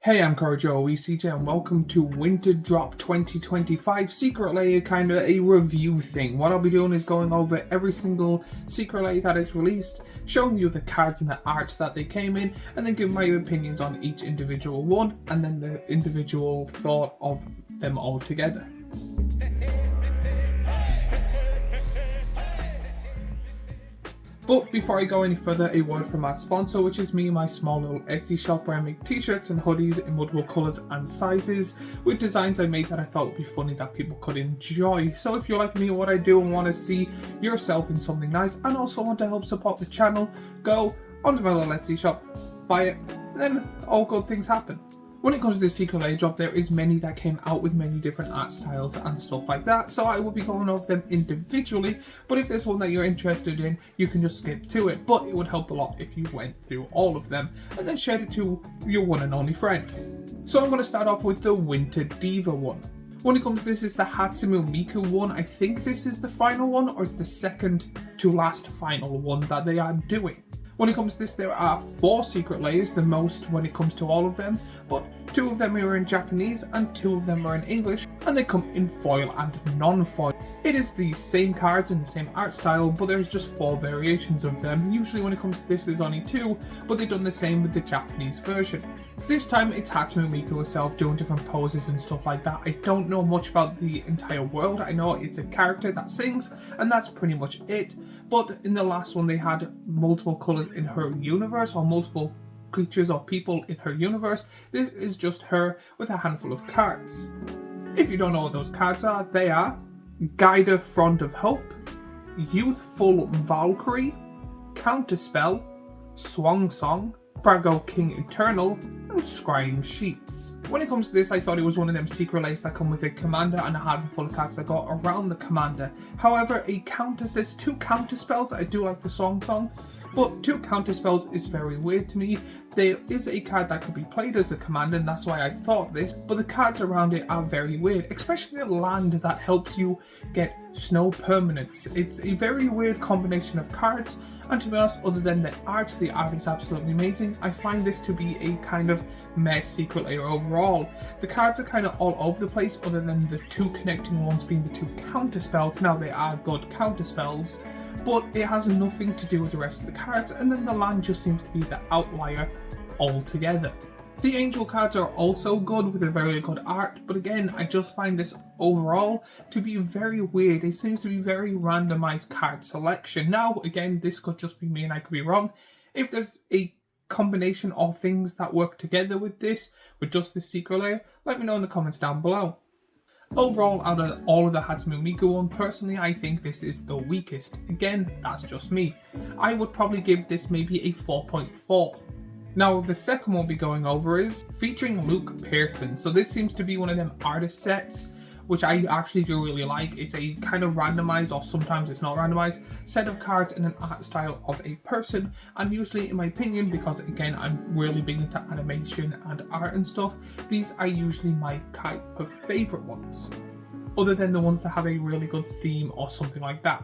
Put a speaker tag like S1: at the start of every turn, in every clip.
S1: Hey, I'm Kojo ECJ and welcome to Winter Drop 2025 Secret Lair, kind of a review thing. What I'll be doing is going over every single Secret Lair that is released, showing you the cards and the art that they came in, and then giving my opinions on each individual one, and then the individual thought of them all together. But before I go any further, a word from my sponsor, which is me and my small little Etsy shop where I make t-shirts and hoodies in multiple colours and sizes with designs I made that I thought would be funny that people could enjoy. So if you're like me and what I do and want to see yourself in something nice and also want to help support the channel, go onto my little Etsy shop, buy it, and then all good things happen. When it comes to the Secret Lair drop, there is many that came out with many different art styles and stuff like that, so I will be going over them individually, but if there's one that you're interested in, you can just skip to it, but it would help a lot if you went through all of them and then shared it to your one and only friend. So I'm going to start off with the Winter Diva one. When it comes to this is the Hatsune Miku one. I think this is the final one, or it's the second to last final one that they are doing. When it comes to this, there are 4 Secret Lairs, the most when it comes to all of them, but 2 of them are in Japanese and 2 of them are in English, and they come in foil and non-foil. It is the same cards in the same art style, but there's just 4 variations of them. Usually when it comes to this, there's only 2, but they've done the same with the Japanese version. This time it's Hatsune Miku herself doing different poses and stuff like that. I don't know much about the entire world. I know it's a character that sings, and that's pretty much it. But in the last one they had multiple colours in her universe, or multiple creatures or people in her universe. This is just her with a handful of cards. If you don't know what those cards are, they are Guider Front of Hope, Youthful Valkyrie, Counterspell, Swan Song, Brago King Eternal, and Scrying Sheets. When it comes to this, I thought it was one of them Secret Lairs that come with a commander and a handful of cards that go around the commander. However, there's 2 counter spells. I do like the Swan Song, but 2 counter spells is very weird to me. There is a card that could be played as a commander, and that's why I thought this, but the cards around it are very weird, especially the land that helps you get snow permanence. It's a very weird combination of cards, and to be honest, other than the art is absolutely amazing. I find this to be a kind of meh Secret Lair overall. The cards are kind of all over the place, other than the 2 connecting ones being the 2 counter spells. Now they are good counter spells, but it has nothing to do with the rest of the cards, and then the land just seems to be the outlier altogether. The angel cards are also good with a very good art, but again, I just find this overall to be very weird. It seems to be very randomized card selection. Now, again, this could just be me and I could be wrong. If there's a combination of things that work together with this, with just this Secret Lair, let me know in the comments down below. Overall, out of all of the Hatsune Miku one, personally I think this is the weakest. Again, that's just me. I would probably give this maybe a 4.4. Now, the second one we'll be going over is featuring Luke Pearson. So this seems to be one of them artist sets, which I actually do really like. It's a kind of randomized, or sometimes it's not randomized, set of cards in an art style of a person. And usually, in my opinion, because again, I'm really big into animation and art and stuff, these are usually my type of favorite ones, other than the ones that have a really good theme or something like that.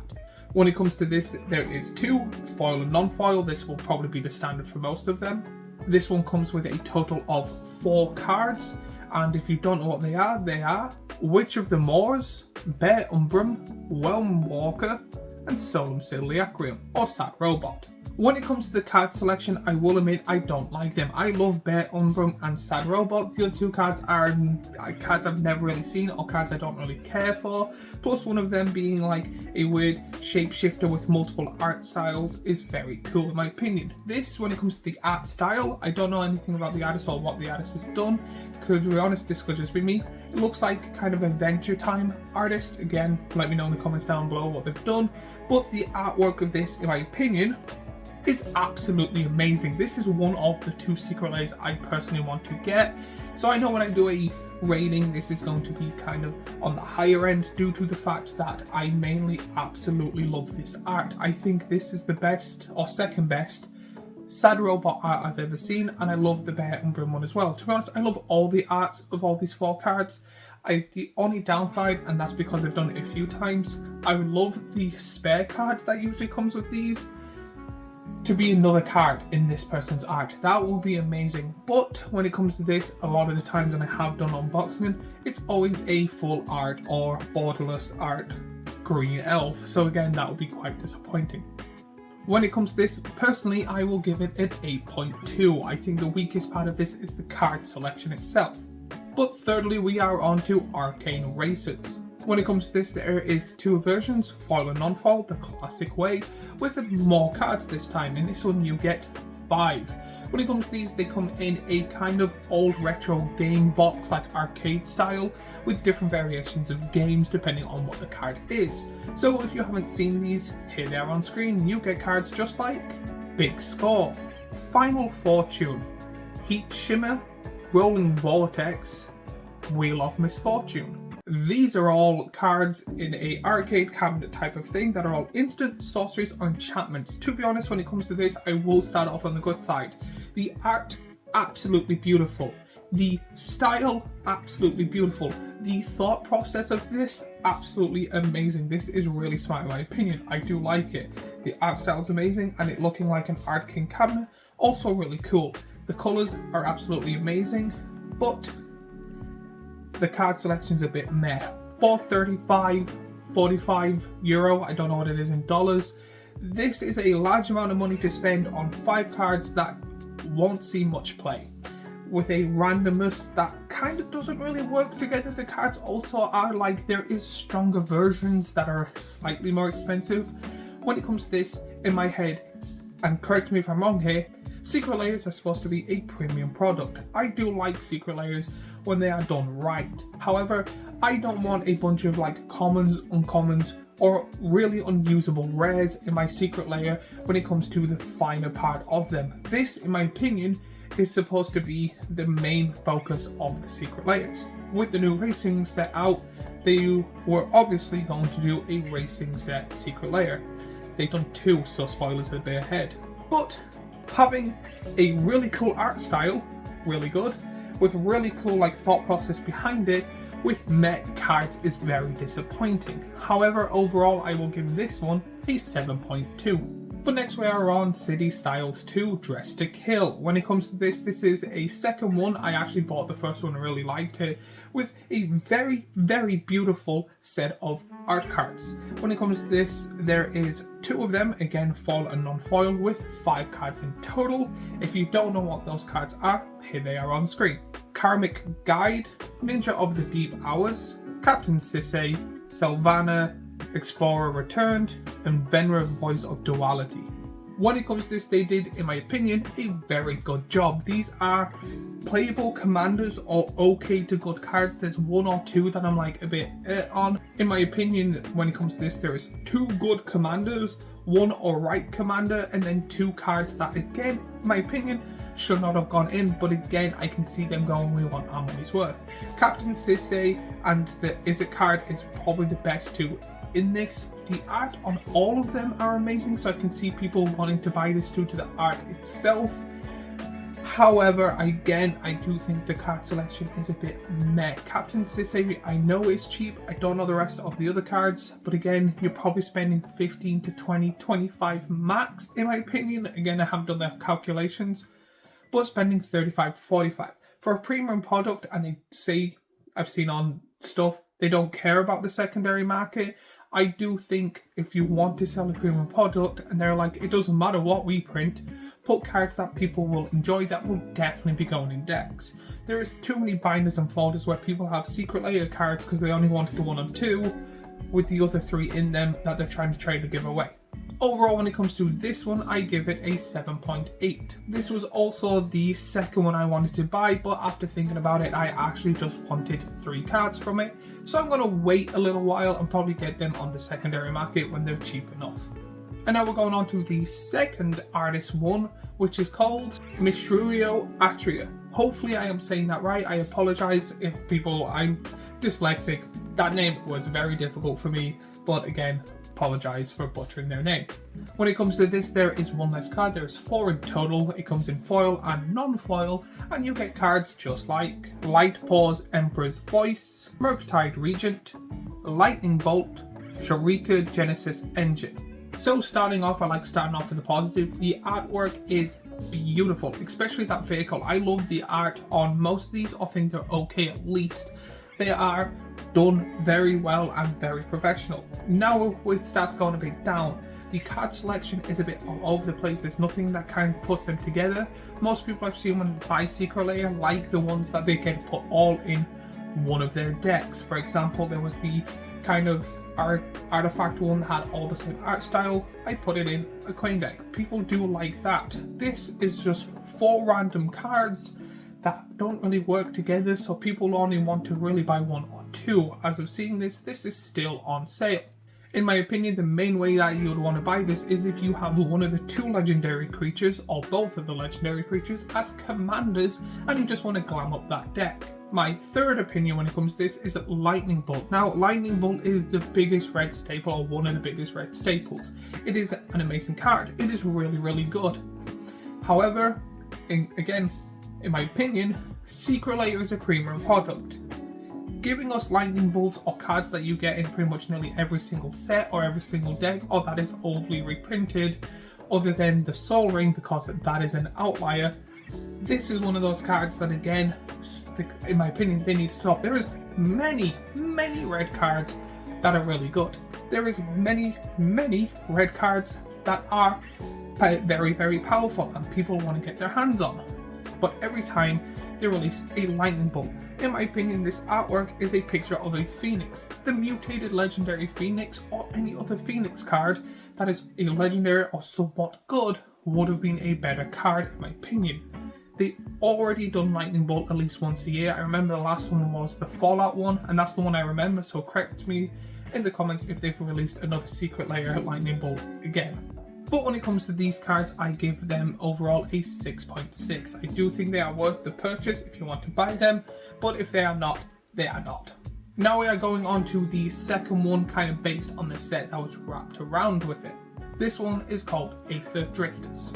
S1: When it comes to this, there is 2, foil and non-foil. This will probably be the standard for most of them. This one comes with a total of 4 cards, and if you don't know what they are Witch of the Moors, Bear Umbrum, Whelm Walker, and Solum Ciliacrium, or Sad Robot. When it comes to the card selection, I will admit I don't like them. I love Bear Umbrum and Sad Robot. The other 2 cards are cards I've never really seen, or cards I don't really care for. Plus one of them being like a weird shapeshifter with multiple art styles is very cool in my opinion. This, when it comes to the art style, I don't know anything about the artist or what the artist has done. To be honest, this could just be me. It looks like kind of Adventure Time artist. Again, let me know in the comments down below what they've done. But the artwork of this, in my opinion, is absolutely amazing. This is one of the 2 Secret Lairs I personally want to get. So I know when I do a rating, this is going to be kind of on the higher end due to the fact that I mainly absolutely love this art. I think this is the best or second best Sad Robot art I've ever seen, and I love the Bear Umbrum one as well. To be honest, I love all the arts of all these 4 cards. The only downside, and that's because I've done it a few times, I would love the spare card that usually comes with these. to be another card in this person's art. That would be amazing. But when it comes to this, a lot of the times when I have done unboxing, it's always a full art or borderless art green elf. So again, that would be quite disappointing. When it comes to this, personally, I will give it an 8.2. I think the weakest part of this is the card selection itself. But thirdly, we are on to Arcane Races. When it comes to this, there is two versions, foil and non-foil, the classic way, with more cards this time. In this one, you get 5. When it comes to these, they come in a kind of old retro game box, like arcade style, with different variations of games depending on what the card is. So if you haven't seen these, here they are on screen. You get cards just like Big Score, Final Fortune, Heat Shimmer, Rolling Vortex, Wheel of Misfortune. These are all cards in a arcade cabinet type of thing that are all instant sorceries or enchantments. To be honest, when it comes to this, I will start off on the good side. The art, absolutely beautiful. The style, absolutely beautiful. The thought process of this, absolutely amazing. This is really smart in my opinion. I do like it. The art style is amazing, and it looking like an arcade cabinet, also really cool. The colours are absolutely amazing, but the card selection's a bit meh. For 45 euro, I don't know what it is in dollars, this is a large amount of money to spend on 5 cards that won't see much play. With a randomness that kind of doesn't really work together. The cards also are like, there is stronger versions that are slightly more expensive. When it comes to this, in my head, and correct me if I'm wrong here, Secret Lairs are supposed to be a premium product. I do like Secret Lairs when they are done right. However, I don't want a bunch of like commons, uncommons, or really unusable rares in my Secret Lair when it comes to the finer part of them. This, in my opinion, is supposed to be the main focus of the Secret Lairs. With the new racing set out, they were obviously going to do a racing set Secret Lair. They've done 2, so spoilers a bit ahead. But having a really cool art style, really good, with really cool like thought process behind it, with met cards is very disappointing. However, overall I will give this one a 7.2. But next we are on City Styles 2 Dress to Kill. When it comes to this, this is a second one. I actually bought the first one and really liked it, with a very, very beautiful set of art cards. When it comes to this, there is 2 of them, again foil and non-foil, with 5 cards in total. If you don't know what those cards are, here they are on screen. Karmic Guide, Ninja of the Deep Hours, Captain Sisay, Sylvana, Explorer Returned, and Venra Voice of Duality. When it comes to this, they did, in my opinion, a very good job. These are playable commanders or okay to good cards. There's 1 or 2 that I'm like a bit on. In my opinion, when it comes to this, there is 2 good commanders, 1 alright commander, and then 2 cards that, again, in my opinion, should not have gone in, but again, I can see them going, we want our money's worth. Captain Sisay and the Izzet card is probably the best 2 in this. The art on all of them are amazing, so I can see people wanting to buy this due to the art itself. However, again, I do think the card selection is a bit meh. Captain Sisay, I know is cheap. I don't know the rest of the other cards, but again, you're probably spending 15 to 20, 25 max, in my opinion. Again, I haven't done the calculations, but spending 35 to 45 for a premium product, and they say, I've seen on stuff, they don't care about the secondary market. I do think if you want to sell a premium product and they're like, it doesn't matter what we print, put cards that people will enjoy, that will definitely be going in decks. There is too many binders and folders where people have Secret Lair cards because they only wanted 1 or 2 with the other 3 in them that they're trying to trade or give away. Overall, when it comes to this one, I give it a 7.8. This was also the second one I wanted to buy, but after thinking about it, I actually just wanted 3 cards from it. So I'm going to wait a little while and probably get them on the secondary market when they're cheap enough. And now we're going on to the second artist one, which is called Mishruyo Atria. Hopefully I am saying that right. I apologize if I'm dyslexic. That name was very difficult for me, but again, apologize for butchering their name. When it comes to this, there is 1 less card. There's 4 in total. It comes in foil and non-foil, and you get cards just like Light Paws Emperor's Voice, Murktide Regent, Lightning Bolt, Sharika Genesis Engine. So starting off, I like starting off with the positive. The artwork is beautiful, especially that vehicle. I love the art on most of these. I think they're okay at least. They are done very well and very professional. Now it starts going a bit down. The card selection is a bit all over the place. There's nothing that kind of puts them together. Most people I've seen when they buy Secret Lair like the ones that they get put all in one of their decks. For example, there was the kind of artifact one that had all the same art style. I put it in a coin deck. People do like that. This is just 4 random cards that don't really work together, so people only want to really buy 1 or 2. As of seeing this is still on sale. In my opinion, the main way that you would want to buy this is if you have one of the 2 legendary creatures or both of the legendary creatures as commanders and you just want to glam up that deck. My third opinion when it comes to this is Lightning Bolt. Now, Lightning Bolt is the biggest red staple, or one of the biggest red staples. It is an amazing card. It is really, really good. However, in my opinion, Secret Lair is a premium product. Giving us Lightning Bolts or cards that you get in pretty much nearly every single set or every single deck, or that is overly reprinted, other than the Soul Ring because that is an outlier. This is one of those cards that, again, in my opinion, they need to stop. There is many red cards that are really good. There is many red cards that are very, very powerful and people want to get their hands on. But every time they release a Lightning Bolt, in my opinion, this artwork is a picture of a Phoenix. The mutated legendary Phoenix or any other Phoenix card that is a legendary or somewhat good would have been a better card, in my opinion. They already done Lightning Bolt at least once a year. I remember the last one was the Fallout one, and that's the one I remember, so correct me in the comments if they've released another Secret Lair Lightning Bolt again. But when it comes to these cards, I give them overall a 6.6. I do think they are worth the purchase if you want to buy them, but if they are not, they are not. Now we are going on to the second one, kind of based on the set that was wrapped around with it. This one is called Aether Drifters.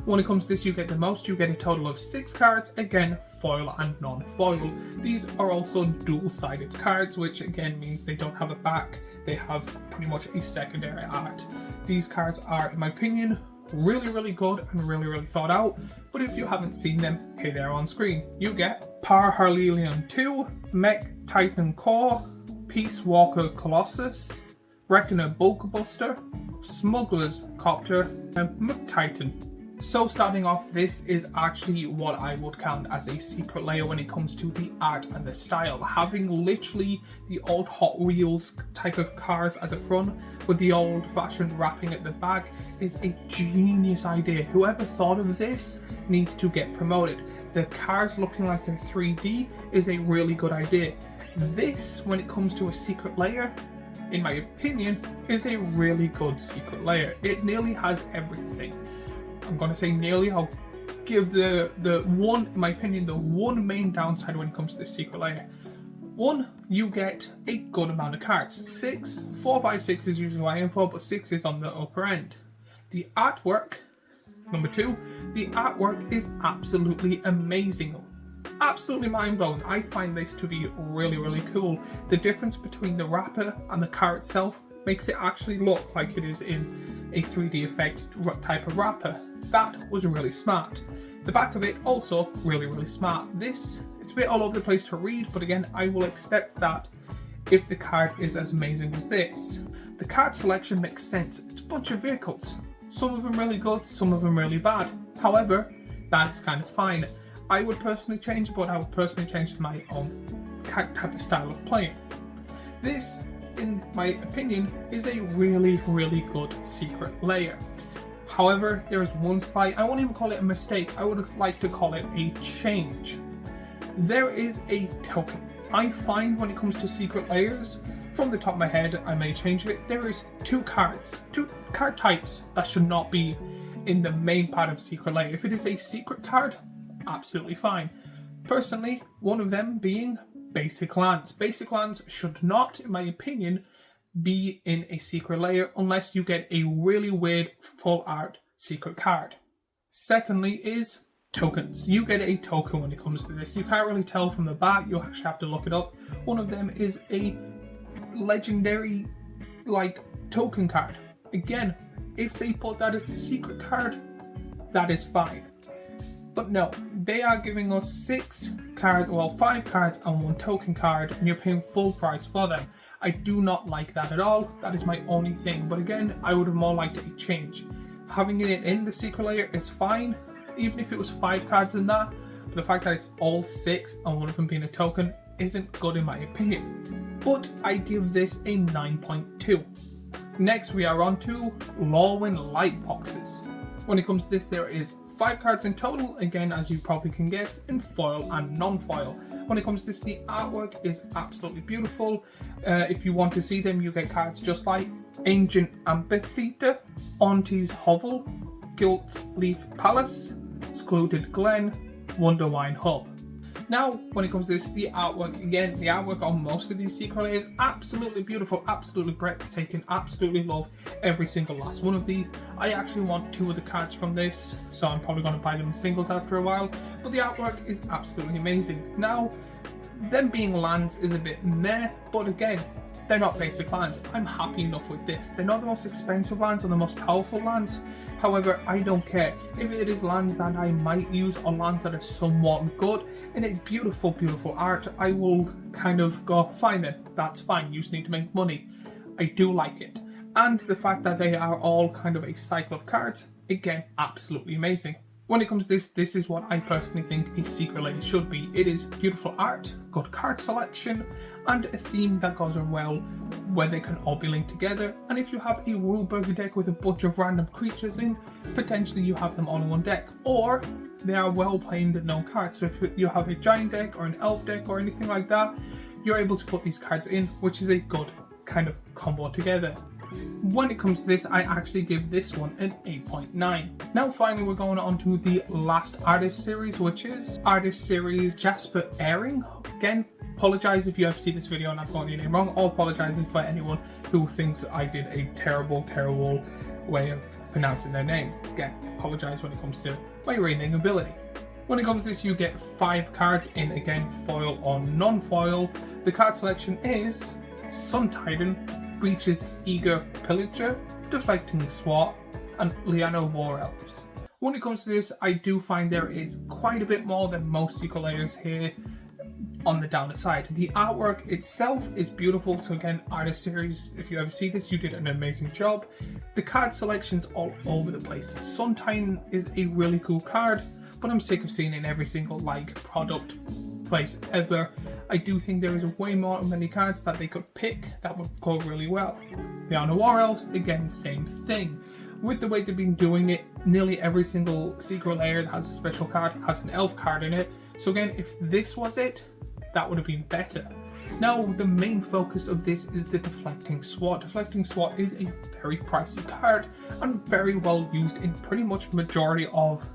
S1: When it comes to this, you get the most. You get a total of 6 cards, again, foil and non-foil. These are also dual-sided cards, which again means they don't have a back. They have pretty much a secondary art. These cards are, in my opinion, really, really good and really, really thought out. But if you haven't seen them, here they are on screen. You get Power Harlelion 2, Mech Titan Core, Peace Walker Colossus, Reckoner Bulkbuster, Smuggler's Copter, and McTitan. So starting off, this is actually what I would count as a Secret Lair when it comes to the art and the style. Having literally the old Hot Wheels type of cars at the front with the old-fashioned wrapping at the back is a genius idea. Whoever thought of this needs to get promoted. The cars looking like they're 3D is a really good idea. This, when it comes to a Secret Lair, in my opinion, is a really good Secret Lair. It nearly has everything. I'm going to say nearly. I'll give the one, in my opinion, the one main downside when it comes to the Secret Lair. 1, you get a good amount of cards. 6, 4, 5, 6 is usually what I aim for, but 6 is on the upper end. The artwork, number 2, the artwork is absolutely amazing. Absolutely mind-blowing. I find this to be really, really cool. The difference between the wrapper and the card itself makes it actually look like it is in a 3D effect type of wrapper. That was really smart. The back of it also really, really smart. It's a bit all over the place to read, but again, I will accept that if the card is as amazing as this. The card selection makes sense. It's a bunch of vehicles. Some of them really good, some of them really bad. However, that's kind of fine. I would personally change, but I would personally change to my own type of style of playing. This, in my opinion, is a really, really good Secret Lair. However, there is one slight, I won't even call it a mistake, I would like to call it a change. There is a token. I find when it comes to Secret Lairs, from the top of my head, I may change it, there is 2 card types that should not be in the main part of Secret Lair. If it is a secret card, absolutely fine. Personally, one of them being Basic Lands. Basic Lands should not, in my opinion, be in a Secret Lair unless you get a really weird full art secret card. Secondly is tokens. You get a token when it comes to this. You can't really tell from the back, you actually have to look it up. One of them is a legendary token card. Again, If they put that as the secret card, that is fine. But no, they are giving us 5 cards and 1 token card, and you're paying full price for them. I do not like that at all. That is my only thing. But again, I would have more liked a change. Having it in the secret layer is fine, even if it was 5 cards in that. But the fact that it's all 6 and one of them being a token isn't good in my opinion. But I give this a 9.2. Next we are on to Lorwyn light boxes. When it comes to this, there is 5 cards in total, again as you probably can guess, in foil and non-foil. When it comes to this, the artwork is absolutely beautiful. If you want to see them, you get cards just like Ancient Amphitheatre, Auntie's Hovel, Gilt Leaf Palace, Secluded Glen, Wonderwine Hub. Now, when it comes to this, the artwork, again, the artwork on most of these secret layers, absolutely beautiful, absolutely breathtaking, absolutely love every single last one of these. I actually want 2 of the cards from this, so I'm probably going to buy them in singles after a while, but the artwork is absolutely amazing. Now, them being lands is a bit meh, but again, they're not basic lands. I'm happy enough with this. They're not the most expensive lands or the most powerful lands. However, I don't care. If it is lands that I might use or lands that are somewhat good in a beautiful, beautiful art, I will kind of go, fine then, that's fine. You just need to make money. I do like it. And the fact that they are all kind of a cycle of cards, again, absolutely amazing. When it comes to this is what I personally think a secret layer should be. It is beautiful art, good card selection, and a theme that goes well where they can all be linked together. And if you have a Ruleburger deck with a bunch of random creatures in, potentially you have them all in one deck. Or they are well played and known cards. So if you have a giant deck or an elf deck or anything like that, you're able to put these cards in, which is a good kind of combo together. When it comes to this, I actually give this one an 8.9. Now finally we're going on to the last artist series, which is artist series Jasper Airing. Again, apologise if you have seen this video and I've gotten your name wrong, or apologising for anyone who thinks I did a terrible way of pronouncing their name. Again, apologise when it comes to my reading ability. When it comes to this, you get 5 cards in, again, foil or non-foil. The card selection is Sun Titan, Breach's Eager Pillager, Deflecting Swat, and Liana War Elves. When it comes to this, I do find there is quite a bit more than most secret layers here on the downer side. The artwork itself is beautiful, so again, artist series, if you ever see this, you did an amazing job. The card selection's all over the place. Sun Titan is a really cool card, but I'm sick of seeing it in every single product place ever. I do think there is way more many cards that they could pick that would go really well. The Honor War Elves, again, same thing. With the way they've been doing it, nearly every single secret layer that has a special card has an elf card in it. So again, if this was it, that would have been better. Now, the main focus of this is the Deflecting Swat. Deflecting Swat is a very pricey card and very well used in pretty much majority of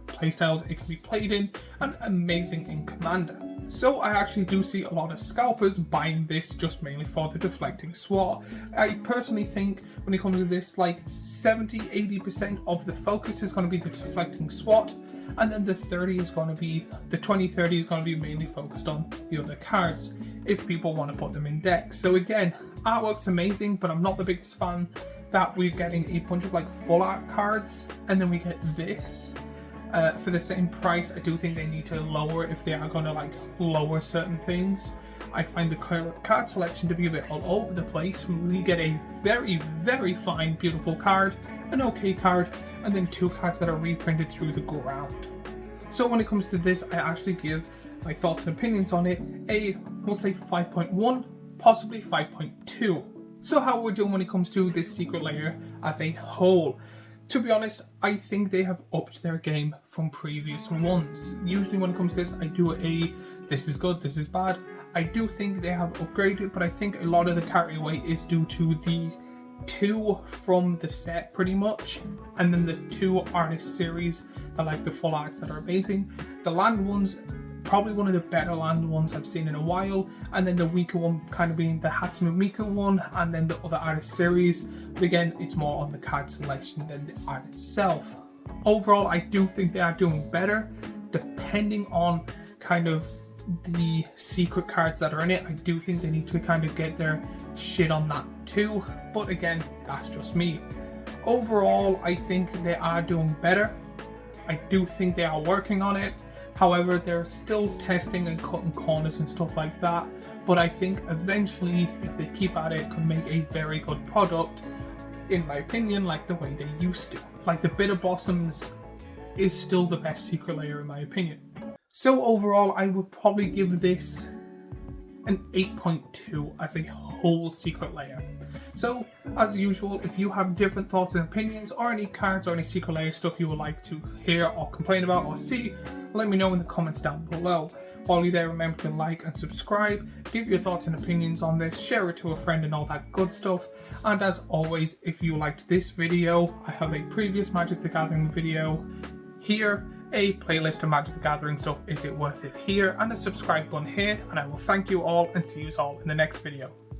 S1: playstyles it can be played in, and amazing in Commander. So I actually do see a lot of scalpers buying this just mainly for the Deflecting Swat. I personally think when it comes to this, like 70-80% of the focus is going to be the Deflecting Swat, and then the 20-30 is going to be mainly focused on the other cards if people want to put them in decks. So again, artwork's amazing, but I'm not the biggest fan that we're getting a bunch of like full art cards and then we get this. For the same price. I do think they need to lower if they are going to like lower certain things. I find the card selection to be a bit all over the place. We get a very, very fine, beautiful card, an okay card, and then 2 cards that are reprinted through the ground. So when it comes to this, I actually give my thoughts and opinions on it we'll say 5.1, possibly 5.2. So how are we doing when it comes to this secret layer as a whole? To be honest, I think they have upped their game from previous ones. Usually when it comes to this, I do this is good, this is bad. I do think they have upgraded, but I think a lot of the carry weight is due to the 2 from the set pretty much, and then the 2 artist series that like the full arts that are amazing. The land ones, probably one of the better land ones I've seen in a while, and then the weaker one kind of being the Hatsune Miku one, and then the other artist series. But again, it's more on the card selection than the art itself. Overall, I do think they are doing better, depending on kind of the secret cards that are in it. I do think they need to kind of get their shit on that too, but again, that's just me. Overall, I think they are doing better. I do think they are working on it. However, they're still testing and cutting corners and stuff like that. But I think eventually, if they keep at it, could make a very good product, in my opinion, like the way they used to. Like the Bitter Blossoms is still the best Secret Lair in my opinion. So overall, I would probably give this an 8.2 as a whole Secret Lair. So, as usual, if you have different thoughts and opinions, or any cards or any Secret Lair stuff you would like to hear or complain about or see, let me know in the comments down below. While you're there, remember to like and subscribe, give your thoughts and opinions on this, share it to a friend and all that good stuff. And as always, if you liked this video, I have a previous Magic the Gathering video here, a playlist of Magic the Gathering stuff, is it worth it here, and a subscribe button here, and I will thank you all and see you all in the next video.